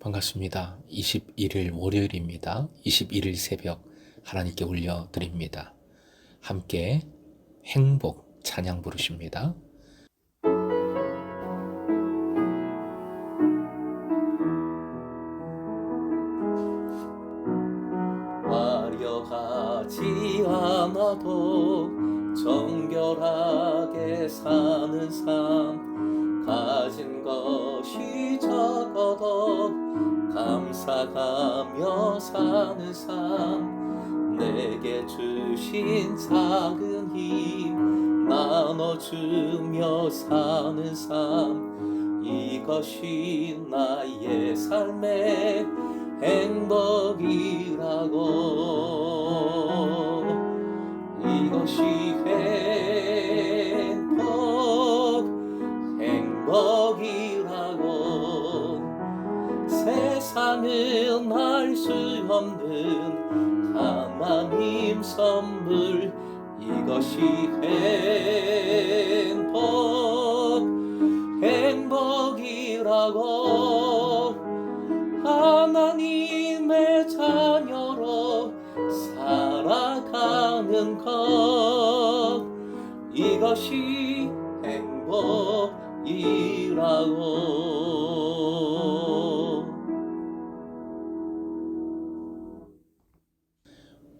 반갑습니다. 21일 월요일입니다. 21일 새벽 하나님께 올려드립니다. 함께 행복 찬양 부르십니다. 화려하지 않아도 정결하게 사는 삶, 가진 것이 적어도 감사하며 사는 삶, 내게 주신 작은 힘 나눠주며 사는 삶, 이것이 나의 삶의 행복이라고. 이것이 행복이라고. 세상은 알 수 없는 하나님 선물, 이것이 행복이라고. 하나님의 자녀로 살아가는 것, 이것이 행복이라고.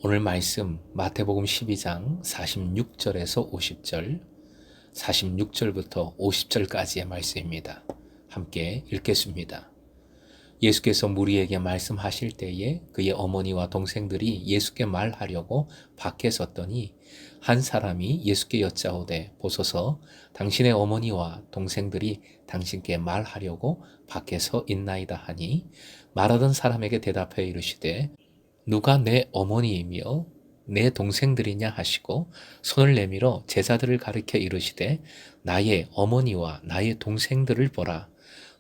오늘 말씀 마태복음 12장 46절에서 50절, 46절부터 50절까지의 말씀입니다. 함께 읽겠습니다. 예수께서 무리에게 말씀하실 때에 그의 어머니와 동생들이 예수께 말하려고 밖에 섰더니 한 사람이 예수께 여짜오되, 보소서, 당신의 어머니와 동생들이 당신께 말하려고 밖에 서 있나이다 하니, 말하던 사람에게 대답하여 이르시되, 누가 내 어머니이며 내 동생들이냐 하시고 손을 내밀어 제자들을 가리켜 이르시되, 나의 어머니와 나의 동생들을 보라.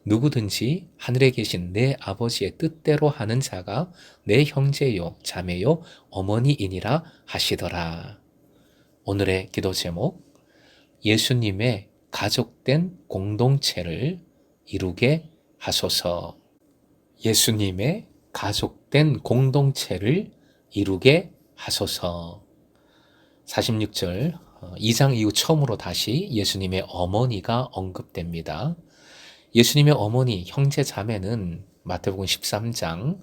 누구든지 하늘에 계신 내 아버지의 뜻대로 하는 자가 내 형제요 자매요 어머니이니라 하시더라. 오늘의 기도 제목, 예수님의 가족된 공동체를 이루게 하소서. 예수님의 가족된 공동체를 이루게 하소서. 46절, 2장 이후 처음으로 다시 예수님의 어머니가 언급됩니다. 예수님의 어머니, 형제 자매는 마태복음 13장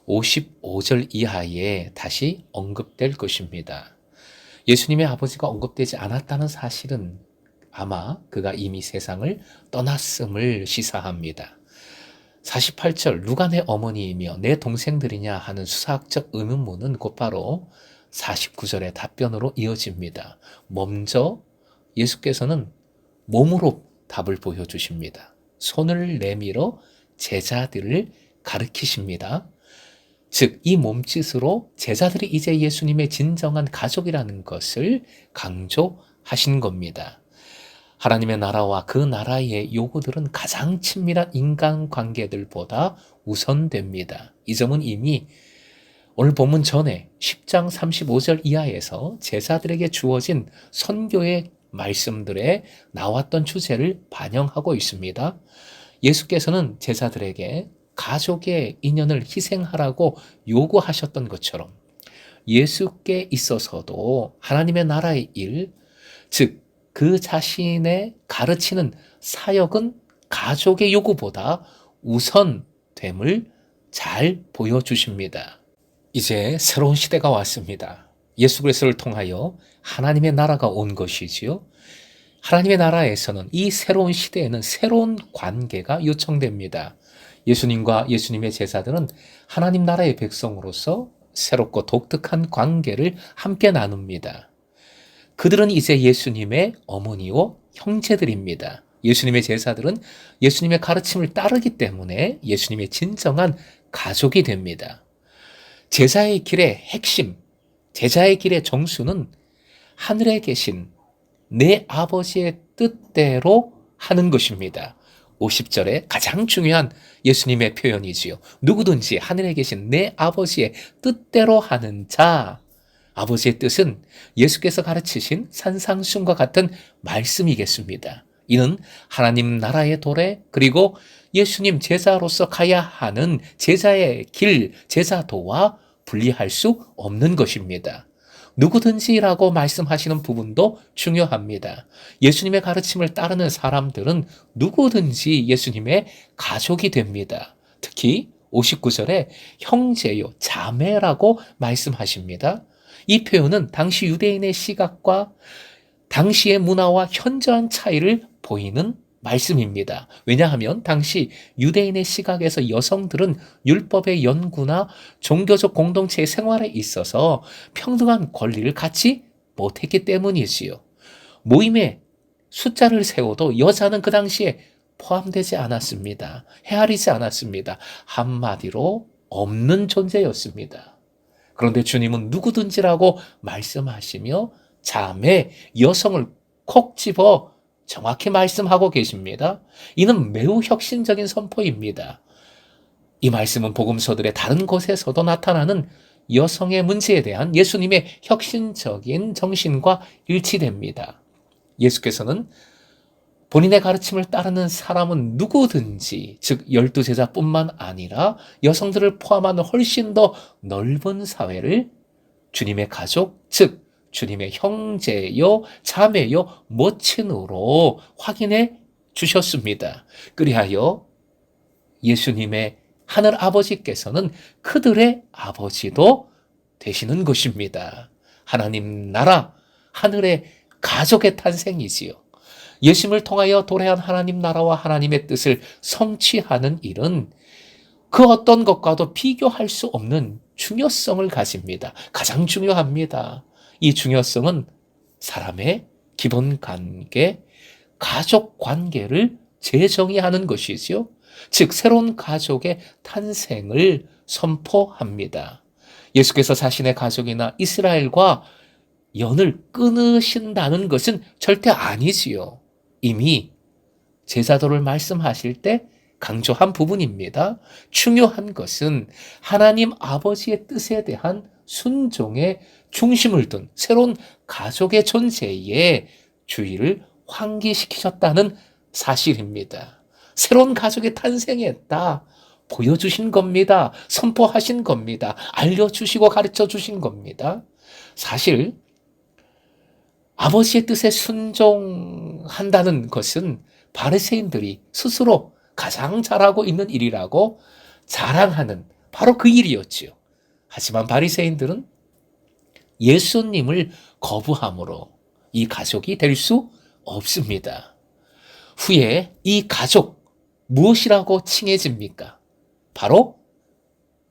55절 이하에 다시 언급될 것입니다. 예수님의 아버지가 언급되지 않았다는 사실은 아마 그가 이미 세상을 떠났음을 시사합니다. 48절, 누가 내 어머니이며 내 동생들이냐 하는 수사학적 의문문은 곧바로 49절의 답변으로 이어집니다. 먼저 예수께서는 몸으로 답을 보여주십니다. 손을 내밀어 제자들을 가르치십니다. 즉, 이 몸짓으로 제자들이 이제 예수님의 진정한 가족이라는 것을 강조하신 겁니다. 하나님의 나라와 그 나라의 요구들은 가장 친밀한 인간관계들보다 우선됩니다. 이 점은 이미 오늘 본문 전에 10장 35절 이하에서 제자들에게 주어진 선교의 말씀들에 나왔던 주제를 반영하고 있습니다. 예수께서는 제자들에게 가족의 인연을 희생하라고 요구하셨던 것처럼 예수께 있어서도 하나님의 나라의 일, 즉 그 자신의 가르치는 사역은 가족의 요구보다 우선됨을 잘 보여주십니다. 이제 새로운 시대가 왔습니다. 예수 그리스도를 통하여 하나님의 나라가 온 것이지요. 하나님의 나라에서는 이 새로운 시대에는 새로운 관계가 요청됩니다. 예수님과 예수님의 제자들은 하나님 나라의 백성으로서 새롭고 독특한 관계를 함께 나눕니다. 그들은 이제 예수님의 어머니와 형제들입니다. 예수님의 제자들은 예수님의 가르침을 따르기 때문에 예수님의 진정한 가족이 됩니다. 제자의 길의 핵심, 제자의 길의 정수는 하늘에 계신 내 아버지의 뜻대로 하는 것입니다. 50절에 가장 중요한 예수님의 표현이지요. 누구든지 하늘에 계신 내 아버지의 뜻대로 하는 자, 아버지의 뜻은 예수께서 가르치신 산상순과 같은 말씀이겠습니다. 이는 하나님 나라의 도래, 그리고 예수님 제자로서 가야 하는 제자의 길, 제자도와 분리할 수 없는 것입니다. 누구든지라고 말씀하시는 부분도 중요합니다. 예수님의 가르침을 따르는 사람들은 누구든지 예수님의 가족이 됩니다. 특히 59절에 형제요, 자매라고 말씀하십니다. 이 표현은 당시 유대인의 시각과 당시의 문화와 현저한 차이를 보이는 말씀입니다. 왜냐하면 당시 유대인의 시각에서 여성들은 율법의 연구나 종교적 공동체의 생활에 있어서 평등한 권리를 갖지 못했기 때문이지요. 모임에 숫자를 세워도 여자는 그 당시에 포함되지 않았습니다. 헤아리지 않았습니다. 한마디로 없는 존재였습니다. 그런데 주님은 누구든지라고 말씀하시며 자매, 여성을 콕 집어 정확히 말씀하고 계십니다. 이는 매우 혁신적인 선포입니다. 이 말씀은 복음서들의 다른 곳에서도 나타나는 여성의 문제에 대한 예수님의 혁신적인 정신과 일치됩니다. 예수께서는 본인의 가르침을 따르는 사람은 누구든지, 즉 12제자뿐만 아니라 여성들을 포함한 훨씬 더 넓은 사회를 주님의 가족, 즉 주님의 형제요, 자매요, 모친으로 확인해 주셨습니다. 그리하여 예수님의 하늘 아버지께서는 그들의 아버지도 되시는 것입니다. 하나님 나라, 하늘의 가족의 탄생이지요. 예수님을 통하여 도래한 하나님 나라와 하나님의 뜻을 성취하는 일은 그 어떤 것과도 비교할 수 없는 중요성을 가집니다. 가장 중요합니다. 이 중요성은 사람의 기본 관계, 가족 관계를 재정의하는 것이지요. 즉 새로운 가족의 탄생을 선포합니다. 예수께서 자신의 가족이나 이스라엘과 연을 끊으신다는 것은 절대 아니지요. 이미 제자도를 말씀하실 때 강조한 부분입니다. 중요한 것은 하나님 아버지의 뜻에 대한 순종의 중심을 둔 새로운 가족의 존재에 주의를 환기시키셨다는 사실입니다. 새로운 가족이 탄생했다. 보여주신 겁니다. 선포하신 겁니다. 알려주시고 가르쳐 주신 겁니다. 사실 아버지의 뜻에 순종한다는 것은 바리새인들이 스스로 가장 잘하고 있는 일이라고 자랑하는 바로 그 일이었지요. 하지만 바리새인들은 예수님을 거부함으로 이 가족이 될 수 없습니다. 후에 이 가족 무엇이라고 칭해집니까? 바로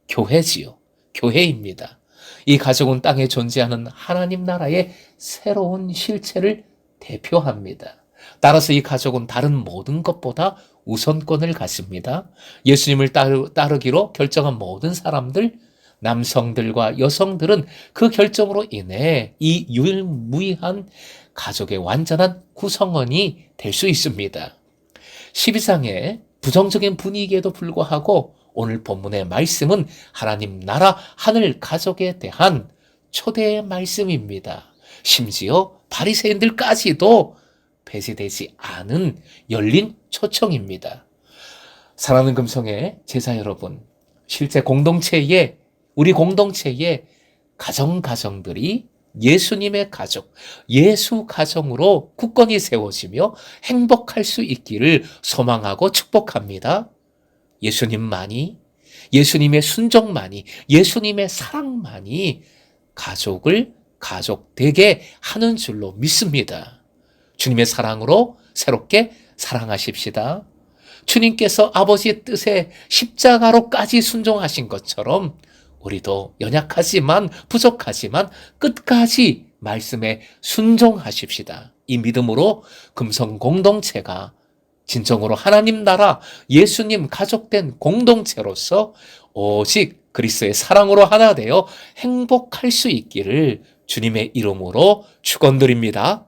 교회지요. 교회입니다. 이 가족은 땅에 존재하는 하나님 나라의 새로운 실체를 대표합니다. 따라서 이 가족은 다른 모든 것보다 우선권을 갖습니다. 예수님을 따르기로 결정한 모든 사람들, 남성들과 여성들은 그 결정으로 인해 이 유일무이한 가족의 완전한 구성원이 될 수 있습니다. 12장의 부정적인 분위기에도 불구하고 오늘 본문의 말씀은 하나님 나라 하늘 가족에 대한 초대의 말씀입니다. 심지어 바리새인들까지도 배제되지 않은 열린 초청입니다. 사랑하는 금성의 제자 여러분, 실제 공동체에 우리 공동체의 가정들이 예수님의 가족, 예수 가정으로 굳건히 세워지며 행복할 수 있기를 소망하고 축복합니다. 예수님만이, 예수님의 순종만이, 예수님의 사랑만이 가족을 가족되게 하는 줄로 믿습니다. 주님의 사랑으로 새롭게 사랑하십시다. 주님께서 아버지의 뜻에 십자가로까지 순종하신 것처럼 우리도 연약하지만 부족하지만 끝까지 말씀에 순종하십시다. 이 믿음으로 금성 공동체가 진정으로 하나님 나라 예수님 가족된 공동체로서 오직 그리스도의 사랑으로 하나 되어 행복할 수 있기를 주님의 이름으로 축원드립니다.